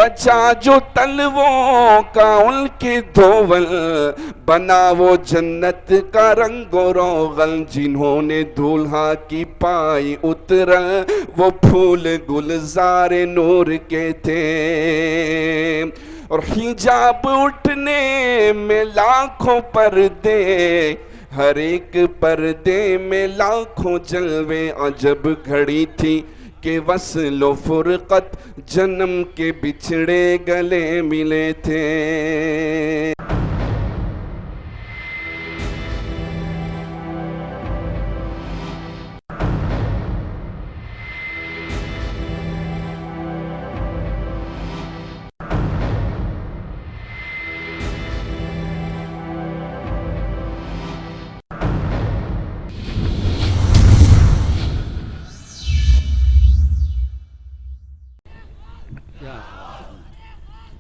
بچا جو تلووں کا ان کے دھول، بنا وہ جنت کا رنگ و روغن، جنہوں نے دولہا کی پائی اترل وہ پھول گلزار نور کے تھے، اور حجاب اٹھنے میں لاکھوں پردے، ہر ایک پردے میں لاکھوں جلوے، عجب گھڑی تھی کہ وصل و فرقت جنم کے بچھڑے گلے ملے تھے۔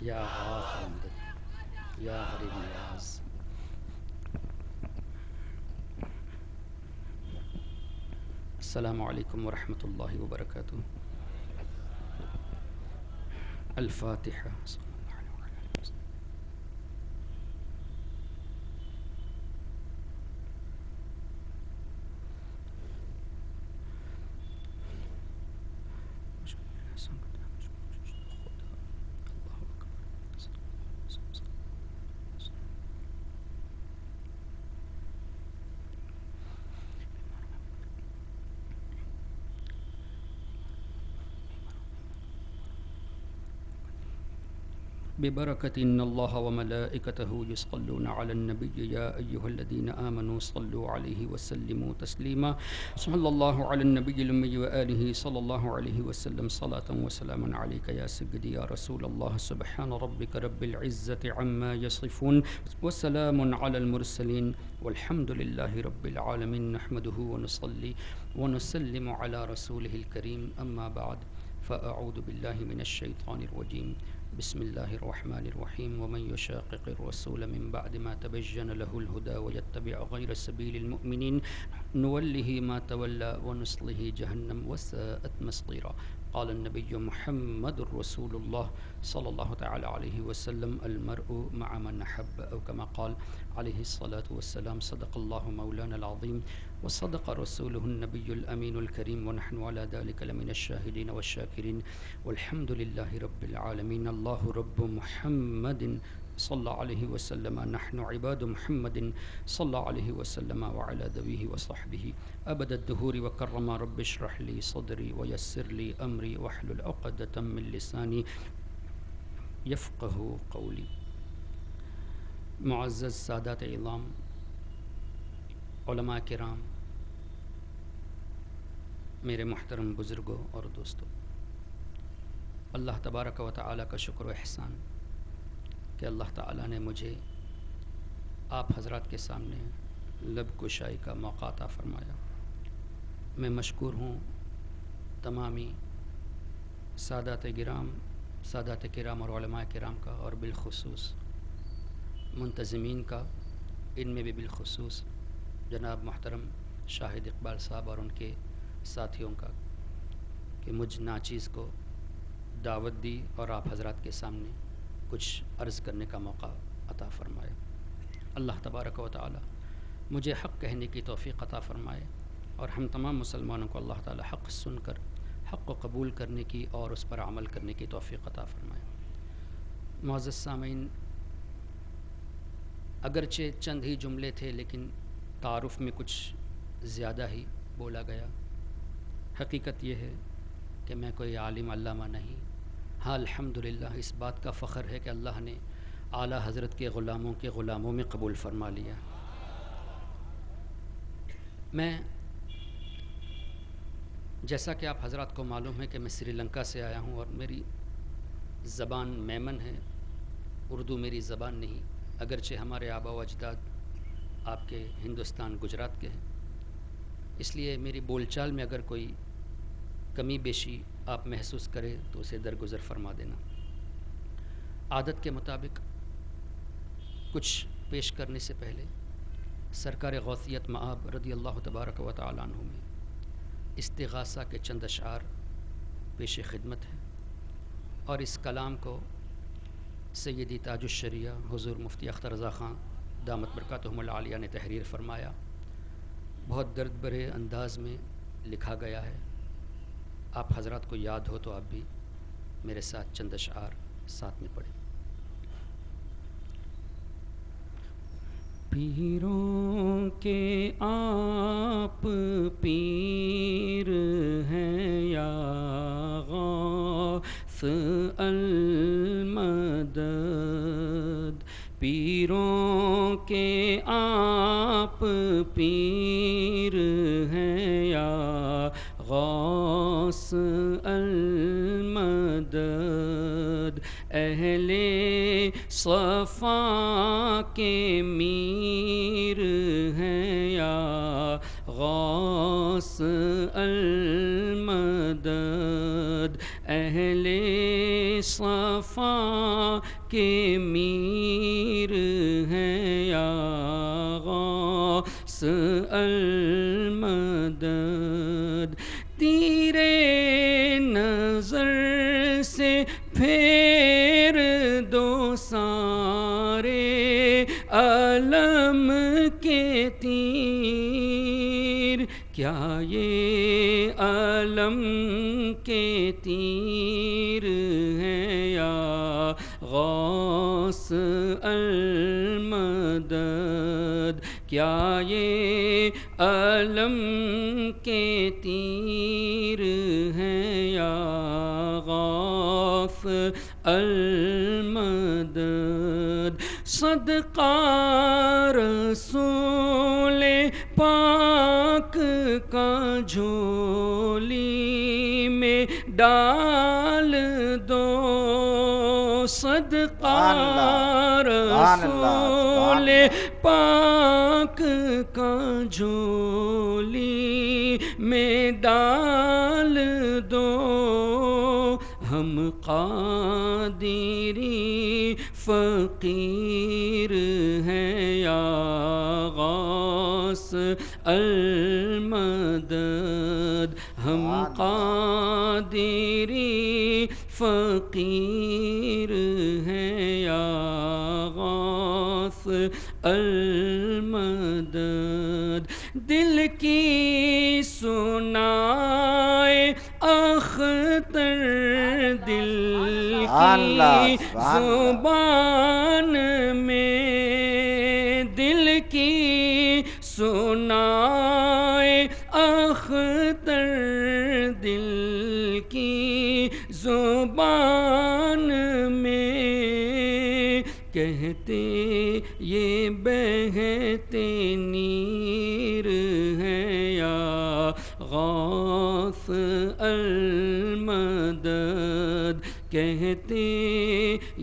یا غافر مدد یا غریب نیاز۔ السلام علیکم ورحمۃ اللہ وبرکاتہ۔ الفاتحہ۔ ببركة إن الله وملائكته يصلون على النبي يا أيها الذين آمنوا صلوا عليه وسلموا تسليما صلى الله على النبي الأمي وآله صلى الله عليه وسلم صلاة وسلاما عليك يا سيدي يا رسول الله سبحان ربك رب العزة عما يصفون وسلام على المرسلين والحمد لله رب العالمين نحمده ونصلي ونسلم على رسوله الكريم أما بعد فأعوذ بالله من الشيطان الرجيم بسم الله الرحمن الرحيم ومن يشاقق الرسول من بعد ما تبين له الهدى ويتبع غير سبيل المؤمنين نوله ما تولى ونصله جهنم وساءت مصيرا قال النبي محمد رسول الله صلى الله تعالى عليه وسلم المرء مع من أحب أو كما قال عليه الصلاة والسلام صدق الله مولانا العظيم وصدق رسوله النبي الأمين الكريم ونحن على ذلك لمن الشاهدين والشاكرين والحمد لله رب العالمين الله رب محمد صلى عليه وسلم نحن عباد محمد صلى عليه وسلم وعلى ذويه وصحبه أبد الدهور وكرم رب اشرح لي صدري ويسر لي أمري واحلل عقدة من لساني يفقه قولي۔ معزز سادات اعلام، علماء کرام، میرے محترم بزرگوں اور دوستوں، اللہ تبارک و تعالیٰ کا شکر و احسان کہ اللہ تعالیٰ نے مجھے آپ حضرات کے سامنے لب کشائی کا موقع عطا فرمایا۔ میں مشکور ہوں تمامی سادات کرام اور علماء کرام کا، اور بالخصوص منتظمین کا، ان میں بھی بالخصوص جناب محترم شاہد اقبال صاحب اور ان کے ساتھیوں کا، کہ مجھ ناچیز کو دعوت دی اور آپ حضرات کے سامنے کچھ عرض کرنے کا موقع عطا فرمایا۔ اللہ تبارک و تعالی مجھے حق کہنے کی توفیق عطا فرمائے، اور ہم تمام مسلمانوں کو اللہ تعالی حق سن کر حق کو قبول کرنے کی اور اس پر عمل کرنے کی توفیق عطا فرمائے۔ معزز سامعین، اگرچہ چند ہی جملے تھے لیکن تعارف میں کچھ زیادہ ہی بولا گیا۔ حقیقت یہ ہے کہ میں کوئی عالم علامہ نہیں، ہاں الحمدللہ اس بات کا فخر ہے کہ اللہ نے اعلیٰ حضرت کے غلاموں میں قبول فرما لیا۔ میں جیسا کہ آپ حضرات کو معلوم ہے کہ میں سری لنکا سے آیا ہوں، اور میری زبان میمن ہے، اردو میری زبان نہیں، اگرچہ ہمارے آبا و اجداد آپ کے ہندوستان گجرات کے ہیں، اس لیے میری بول چال میں اگر کوئی کمی بیشی آپ محسوس کرے تو اسے درگزر فرما دینا۔ عادت کے مطابق کچھ پیش کرنے سے پہلے سرکار غوثیت مآب رضی اللہ تبارک و تعالی عنہ میں استغاثہ کے چند اشعار پیش خدمت ہیں، اور اس کلام کو سیدی تاج الشریعہ حضور مفتی اختر رضا خان دامت برکاتہم العالیہ نے تحریر فرمایا، بہت درد بھرے انداز میں لکھا گیا ہے. آپ حضرات کو یاد ہو تو آپ بھی میرے ساتھ چند اشعار ساتھ میں پڑھیں. پیروں کے آپ پیر ہیں یا غوث المدد، پیروں کے آپ پیر ہیں یا غوث المدد، اہل صفا کے میر ہیں یا غوث المدد، اہل صفا کے میر ہیں یا غوث المدد، تیرے نظر سے پھیر دو سارے علم کے تیر، کیا یہ علم کے تیر ہیں یا غوث المدد، کیا یہ علم کے تیر ہیں یا غوث المدد، صدقہ رسول پاک کا جھولی میں ڈال دو، صدقہ رسول پاک کا جھولی میں ڈال دو، ہم قادری فقیر ہیں یا غوث المدد، ہم قادری فقیر ہیں یا غوث المدد، دل کی سنائے اختر دل کی زبان میں، دل کی سنائے اختر دل کی زبان میں، کہتے یہ بہتے نیر ہیں یا غوث المدد، کہتے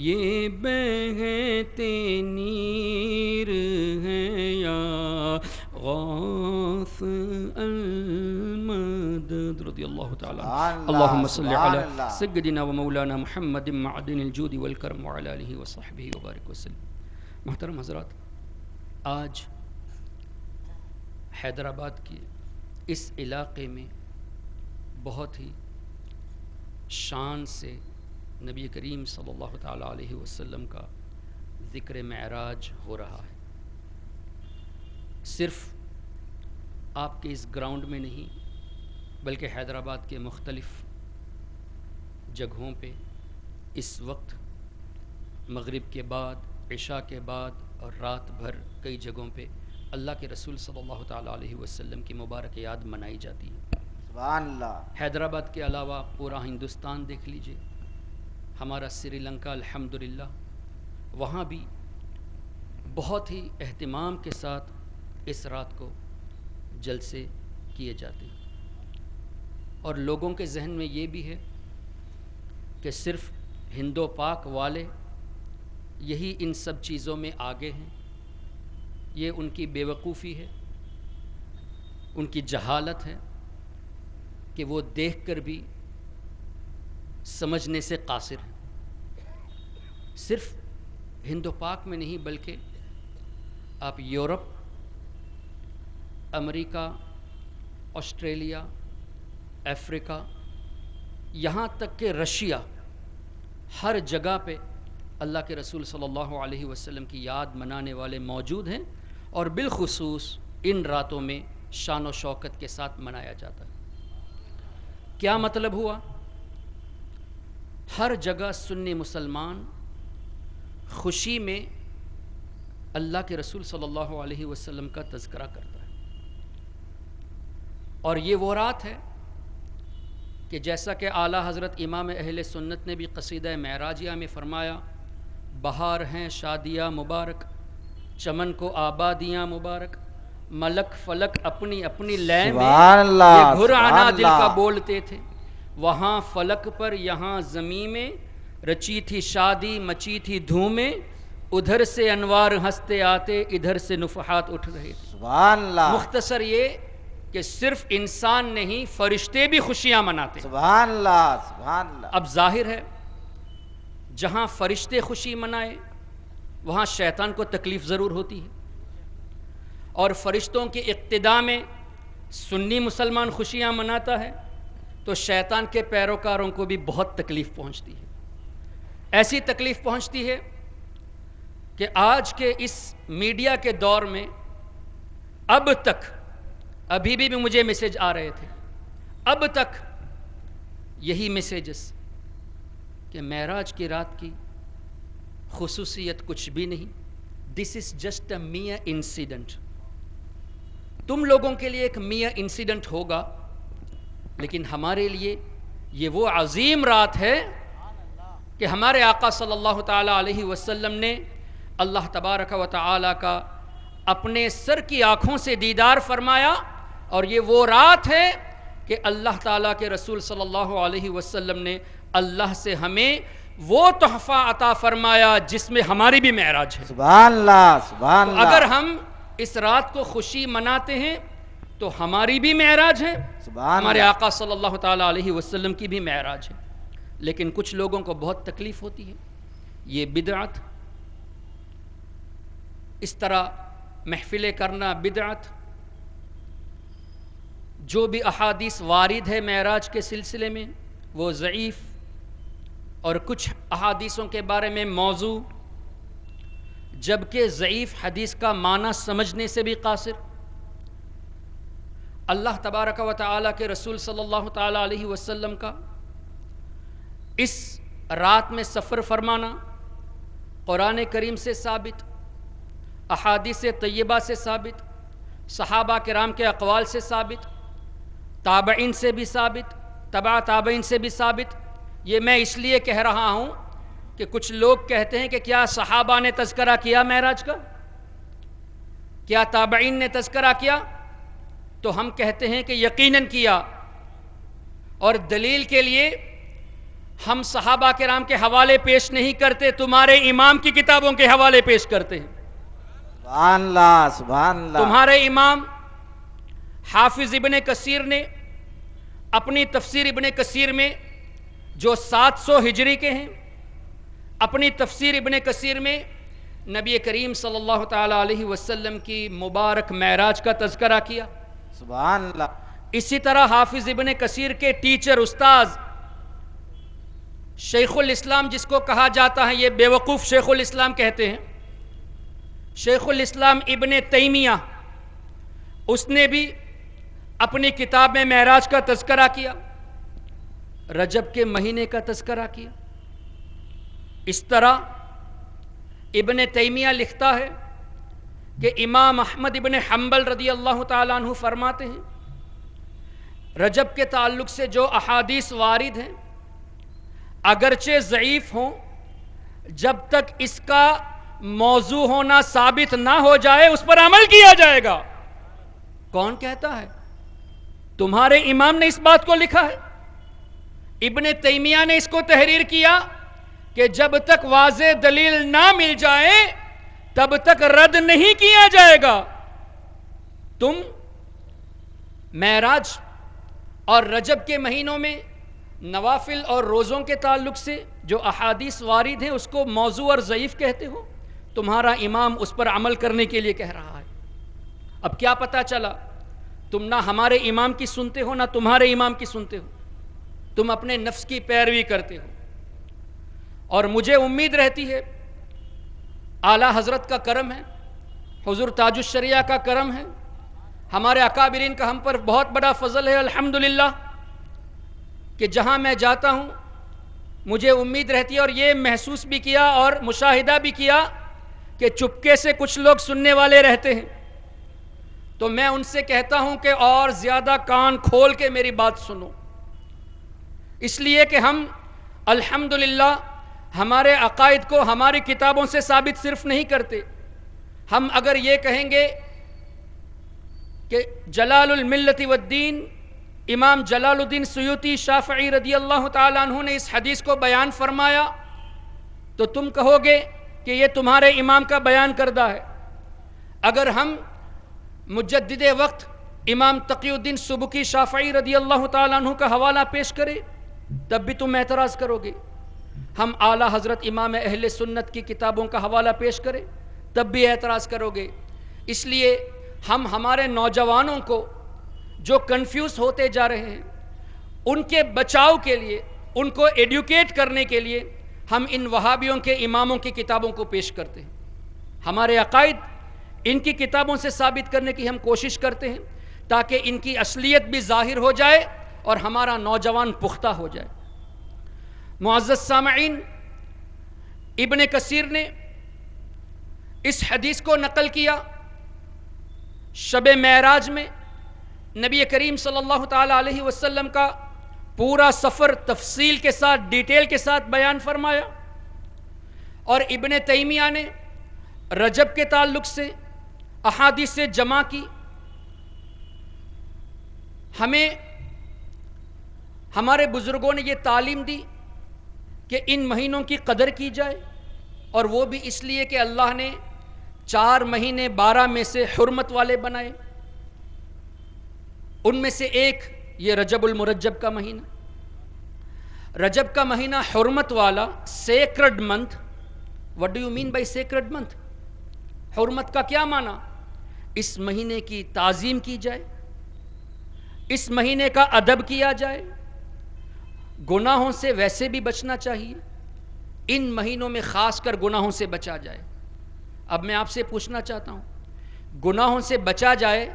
یہ بہتے نیر ہیں یا غوث المدد. رضی اللہ تعالی اللہم صلی علی سیدنا و مولانا محمد معدن الجود والکرم وعلی آلہ وصحبہ وبارک وسلم. محترم حضرات، آج حیدرآباد کے اس علاقے میں بہت ہی شان سے نبی کریم صلی اللہ تعالیٰ علیہ وسلم کا ذکر معراج ہو رہا ہے. صرف آپ کے اس گراؤنڈ میں نہیں بلکہ حیدرآباد کے مختلف جگہوں پہ اس وقت مغرب کے بعد، عشاء کے بعد اور رات بھر کئی جگہوں پہ اللہ کے رسول صلی اللہ تعالیٰ علیہ وسلم کی مبارک یاد منائی جاتی ہے. سبحان اللہ. حیدرآباد کے علاوہ پورا ہندوستان دیکھ لیجئے، ہمارا سری لنکا الحمدللہ، وہاں بھی بہت ہی اہتمام کے ساتھ اس رات کو جلسے کیے جاتے ہیں. اور لوگوں کے ذہن میں یہ بھی ہے کہ صرف ہندو پاک والے یہی ان سب چیزوں میں آگے ہیں. یہ ان کی بے وقوفی ہے، ان کی جہالت ہے کہ وہ دیکھ کر بھی سمجھنے سے قاصر ہیں. صرف ہندو پاک میں نہیں بلکہ آپ یورپ، امریکہ، آسٹریلیا، افریقہ، یہاں تک کہ رشیا، ہر جگہ پہ اللہ کے رسول صلی اللہ علیہ وسلم کی یاد منانے والے موجود ہیں، اور بالخصوص ان راتوں میں شان و شوکت کے ساتھ منایا جاتا ہے۔ کیا مطلب ہوا؟ ہر جگہ سنی مسلمان خوشی میں اللہ کے رسول صلی اللہ علیہ وسلم کا تذکرہ کرتا ہے، اور یہ وہ رات ہے کہ جیسا کہ اعلیٰ حضرت امام اہل سنت نے بھی قصیدہ معراجیہ میں فرمایا، بہار ہیں شادیاں مبارک، چمن کو آبادیاں مبارک، ملک فلک اپنی اپنی لے میں یہ گھر آنا دل کا بولتے تھے، وہاں فلک پر یہاں زمین میں رچی تھی شادی مچی تھی دھومیں، ادھر سے انوار ہنستے آتے ادھر سے نفحات اٹھ رہے تھے۔ سبحان اللہ، مختصر یہ کہ صرف انسان نہیں فرشتے بھی خوشیاں مناتے ہیں۔ سبحان اللہ، سبحان اللہ۔ اب ظاہر ہے جہاں فرشتے خوشی منائے وہاں شیطان کو تکلیف ضرور ہوتی ہے، اور فرشتوں کے اقتداء میں سنی مسلمان خوشیاں مناتا ہے تو شیطان کے پیروکاروں کو بھی بہت تکلیف پہنچتی ہے۔ ایسی تکلیف پہنچتی ہے کہ آج کے اس میڈیا کے دور میں اب تک، ابھی بھی مجھے میسیج آ رہے تھے، اب تک یہی میسیجز کہ معراج کی رات کی خصوصیت کچھ بھی نہیں، this is just a mere incident. تم لوگوں کے لیے ایک میئر انسیڈنٹ ہوگا، لیکن ہمارے لیے یہ وہ عظیم رات ہے کہ ہمارے آقا صلی اللہ تعالیٰ علیہ وسلم نے اللہ تبارک و تعالیٰ کا اپنے سر کی آنکھوں سے دیدار فرمایا، اور یہ وہ رات ہے کہ اللہ تعالیٰ کے رسول صلی اللہ علیہ وسلم نے اللہ سے ہمیں وہ تحفہ عطا فرمایا جس میں ہماری بھی معراج ہے۔ سبحان اللہ، سبحان اللہ۔ اگر ہم اس رات کو خوشی مناتے ہیں تو ہماری بھی معراج ہے، ہمارے آقا صلی اللہ تعالیٰ علیہ وسلم کی بھی معراج ہے۔ لیکن کچھ لوگوں کو بہت تکلیف ہوتی ہے، یہ بدعت، اس طرح محفلیں کرنا بدعت، جو بھی احادیث وارد ہے معراج کے سلسلے میں وہ ضعیف، اور کچھ احادیثوں کے بارے میں موضوع، جبکہ ضعیف حدیث کا معنی سمجھنے سے بھی قاصر۔ اللہ تبارک و تعالیٰ کے رسول صلی اللہ تعالیٰ علیہ وسلم کا اس رات میں سفر فرمانا قرآن کریم سے ثابت، احادیث طیبہ سے ثابت، صحابہ کرام کے اقوال سے ثابت، تابعین سے بھی ثابت، تبع تابعین سے بھی ثابت۔ یہ میں اس لیے کہہ رہا ہوں کہ کچھ لوگ کہتے ہیں کہ کیا صحابہ نے تذکرہ کیا معراج کا، کیا تابعین نے تذکرہ کیا؟ تو ہم کہتے ہیں کہ یقیناً کیا، اور دلیل کے لیے ہم صحابہ کرام کے حوالے پیش نہیں کرتے، تمہارے امام کی کتابوں کے حوالے پیش کرتے ہیں۔ سبحان اللہ، سبحان اللہ۔ تمہارے امام حافظ ابن کثیر نے اپنی تفسیر ابن کثیر میں جو 700 ہجری کے ہیں، اپنی تفسیر ابن کثیر میں نبی کریم صلی اللہ تعالیٰ علیہ وسلم کی مبارک معراج کا تذکرہ کیا۔ سبحان اللہ۔ اسی طرح حافظ ابن کثیر کے ٹیچر استاذ شیخ الاسلام، جس کو کہا جاتا ہے، یہ بے وقوف شیخ الاسلام کہتے ہیں، شیخ الاسلام ابن تیمیہ، اس نے بھی اپنی کتاب میں معراج کا تذکرہ کیا، رجب کے مہینے کا تذکرہ کیا۔ اس طرح ابن تیمیہ لکھتا ہے کہ امام احمد ابن حنبل رضی اللہ تعالیٰ عنہ فرماتے ہیں رجب کے تعلق سے جو احادیث وارد ہیں اگرچہ ضعیف ہوں، جب تک اس کا موضوع ہونا ثابت نہ ہو جائے اس پر عمل کیا جائے گا۔ کون کہتا ہے؟ تمہارے امام نے اس بات کو لکھا ہے، ابن تیمیہ نے اس کو تحریر کیا کہ جب تک واضح دلیل نہ مل جائے تب تک رد نہیں کیا جائے گا۔ تم معراج اور رجب کے مہینوں میں نوافل اور روزوں کے تعلق سے جو احادیث وارد ہیں اس کو موضوع اور ضعیف کہتے ہو، تمہارا امام اس پر عمل کرنے کے لیے کہہ رہا ہے۔ اب کیا پتہ چلا تم نہ ہمارے امام کی سنتے ہو نہ تمہارے امام کی سنتے ہو، تم اپنے نفس کی پیروی کرتے ہو۔ اور مجھے امید رہتی ہے اعلیٰ حضرت کا کرم ہے، حضور تاج الشریعہ کا کرم ہے، ہمارے اکابرین کا ہم پر بہت بڑا فضل ہے الحمدللہ، کہ جہاں میں جاتا ہوں مجھے امید رہتی ہے، اور یہ محسوس بھی کیا اور مشاہدہ بھی کیا کہ چپکے سے کچھ لوگ سننے والے رہتے ہیں، تو میں ان سے کہتا ہوں کہ اور زیادہ کان کھول کے میری بات سنو، اس لیے کہ ہم الحمدللہ ہمارے عقائد کو ہماری کتابوں سے ثابت صرف نہیں کرتے، ہم اگر یہ کہیں گے کہ جلال الملت والدین امام جلال الدین سیوطی شافعی رضی اللہ تعالیٰ عنہ نے اس حدیث کو بیان فرمایا تو تم کہو گے کہ یہ تمہارے امام کا بیان کردہ ہے۔ اگر ہم مجدد وقت امام تقی الدین سبکی شافعی رضی اللہ تعالیٰ عنہ کا حوالہ پیش کرے تب بھی تم اعتراض کرو گے، ہم اعلیٰ حضرت امام اہل سنت کی کتابوں کا حوالہ پیش کریں تب بھی اعتراض کرو گے۔ اس لیے ہم ہمارے نوجوانوں کو جو کنفیوز ہوتے جا رہے ہیں ان کے بچاؤ کے لیے، ان کو ایڈوکیٹ کرنے کے لیے ہم ان وہابیوں کے اماموں کی کتابوں کو پیش کرتے ہیں، ہمارے عقائد ان کی کتابوں سے ثابت کرنے کی ہم کوشش کرتے ہیں تاکہ ان کی اصلیت بھی ظاہر ہو جائے اور ہمارا نوجوان پختہ ہو جائے۔ معزز سامعین، ابن کثیر نے اس حدیث کو نقل کیا، شب معراج میں نبی کریم صلی اللہ تعالیٰ علیہ وسلم کا پورا سفر تفصیل کے ساتھ، ڈیٹیل کے ساتھ بیان فرمایا، اور ابن تیمیہ نے رجب کے تعلق سے احادیث سے جمع کی۔ ہمیں ہمارے بزرگوں نے یہ تعلیم دی کہ ان مہینوں کی قدر کی جائے، اور وہ بھی اس لیے کہ اللہ نے 4 مہینے 12 میں سے حرمت والے بنائے، ان میں سے ایک یہ رجب المرجب کا مہینہ۔ رجب کا مہینہ حرمت والا، sacred month. What do you mean by sacred month؟ حرمت کا کیا معنی؟ اس مہینے کی تعظیم کی جائے، اس مہینے کا ادب کیا جائے، گناہوں سے ویسے بھی بچنا چاہیے، ان مہینوں میں خاص کر گناہوں سے بچا جائے۔ اب میں آپ سے پوچھنا چاہتا ہوں، گناہوں سے بچا جائے،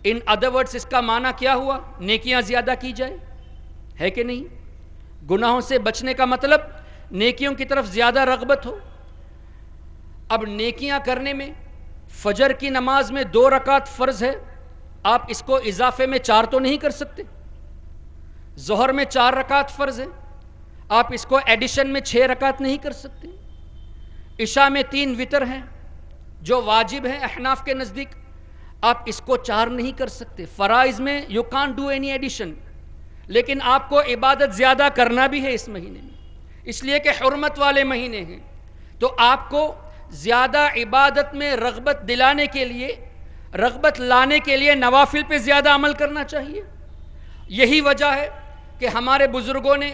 ان ادر ورڈز اس کا معنی کیا ہوا؟ نیکیاں زیادہ کی جائے، ہے کہ نہیں؟ گناہوں سے بچنے کا مطلب نیکیوں کی طرف زیادہ رغبت ہو۔ اب نیکیاں کرنے میں فجر کی نماز میں 2 رکعت فرض ہے، آپ اس کو اضافے میں 4 تو نہیں کر سکتے۔ ظہر میں 4 رکعت فرض ہے، آپ اس کو ایڈیشن میں 6 رکعت نہیں کر سکتے۔ عشاء میں 3 وتر ہیں جو واجب ہیں احناف کے نزدیک، آپ اس کو 4 نہیں کر سکتے۔ فرائض میں you can't do any addition, لیکن آپ کو عبادت زیادہ کرنا بھی ہے اس مہینے میں، اس لیے کہ حرمت والے مہینے ہیں، تو آپ کو زیادہ عبادت میں رغبت دلانے کے لیے، رغبت لانے کے لیے نوافل پہ زیادہ عمل کرنا چاہیے۔ یہی وجہ ہے کہ ہمارے بزرگوں نے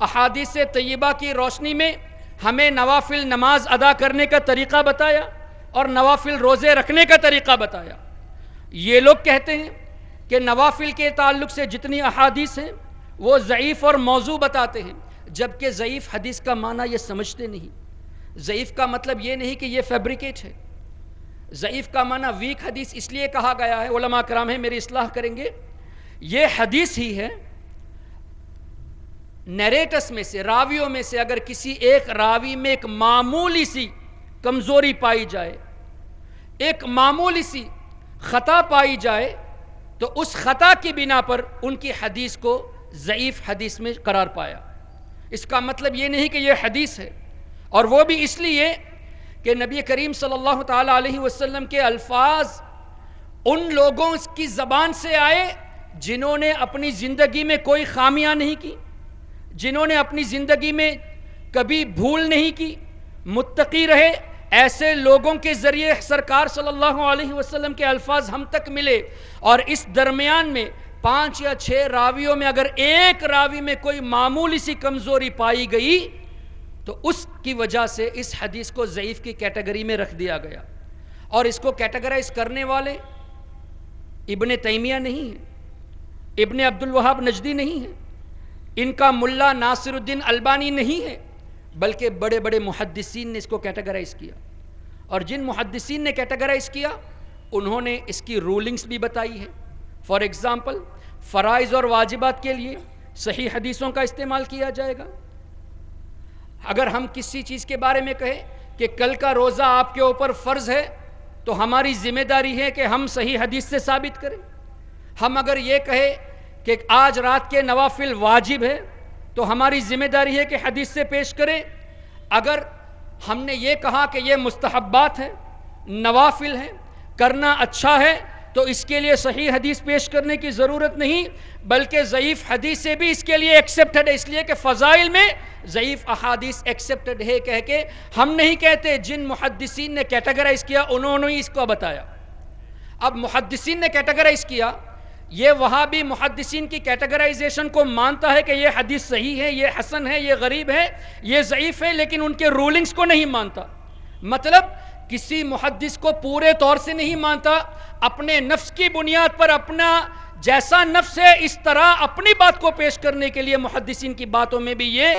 احادیث طیبہ کی روشنی میں ہمیں نوافل نماز ادا کرنے کا طریقہ بتایا اور نوافل روزے رکھنے کا طریقہ بتایا۔ یہ لوگ کہتے ہیں کہ نوافل کے تعلق سے جتنی احادیث ہیں وہ ضعیف اور موضوع بتاتے ہیں، جبکہ ضعیف حدیث کا معنی یہ سمجھتے نہیں۔ ضعیف کا مطلب یہ نہیں کہ یہ فیبریکیٹ ہے، ضعیف کا معنی ویک حدیث اس لیے کہا گیا ہے، علماء کرام ہیں میری اصلاح کریں گے، یہ حدیث ہی ہے۔ نیریٹس میں سے، راویوں میں سے اگر کسی ایک راوی میں ایک معمولی سی کمزوری پائی جائے، ایک معمولی سی خطا پائی جائے، تو اس خطا کی بنا پر ان کی حدیث کو ضعیف حدیث میں قرار پایا۔ اس کا مطلب یہ نہیں کہ یہ حدیث ہے، اور وہ بھی اس لیے کہ نبی کریم صلی اللہ تعالیٰ علیہ وسلم کے الفاظ ان لوگوں کی زبان سے آئے جنہوں نے اپنی زندگی میں کوئی خامیاں نہیں کی، جنہوں نے اپنی زندگی میں کبھی بھول نہیں کی، متقی رہے، ایسے لوگوں کے ذریعے سرکار صلی اللہ علیہ وسلم کے الفاظ ہم تک ملے۔ اور اس درمیان میں 5 یا 6 راویوں میں اگر ایک راوی میں کوئی معمولی سی کمزوری پائی گئی تو اس کی وجہ سے اس حدیث کو ضعیف کی کیٹیگری میں رکھ دیا گیا، اور اس کو کیٹیگرائز کرنے والے ابن تیمیہ نہیں ہیں، ابن عبد الوہاب نجدی نہیں ہیں، ان کا ملا ناصر الدین البانی نہیں ہے، بلکہ بڑے بڑے محدثین نے اس کو کیٹیگرائز کیا، اور جن محدثین نے کیٹیگرائز کیا انہوں نے اس کی رولنگز بھی بتائی ہے۔ فار ایگزامپل، فرائض اور واجبات کے لیے صحیح حدیثوں کا استعمال کیا جائے گا۔ اگر ہم کسی چیز کے بارے میں کہیں کہ کل کا روزہ آپ کے اوپر فرض ہے تو ہماری ذمہ داری ہے کہ ہم صحیح حدیث سے ثابت کریں۔ ہم اگر یہ کہیں کہ آج رات کے نوافل واجب ہے تو ہماری ذمہ داری ہے کہ حدیث سے پیش کریں۔ اگر ہم نے یہ کہا کہ یہ مستحبات ہیں، نوافل ہیں، کرنا اچھا ہے، تو اس کے لیے صحیح حدیث پیش کرنے کی ضرورت نہیں، بلکہ ضعیف حدیث سے بھی اس کے لیے ایکسیپٹڈ ہے، اس لیے کہ فضائل میں ضعیف احادیث ایکسیپٹڈ ہے کہہ کے ہم نہیں کہتے۔ جن محدثین نے کیٹیگرائز کیا انہوں نے اس کو بتایا۔ اب محدثین نے کیٹیگرائز کیا، یہ وہابی محدثین کی کیٹیگرائزیشن کو مانتا ہے کہ یہ حدیث صحیح ہے، یہ حسن ہے، یہ غریب ہے، یہ ضعیف ہے، لیکن ان کے رولنگز کو نہیں مانتا۔ مطلب کسی محدث کو پورے طور سے نہیں مانتا، اپنے نفس کی بنیاد پر، اپنا جیسا نفس ہے اس طرح اپنی بات کو پیش کرنے کے لیے محدثین کی باتوں میں بھی یہ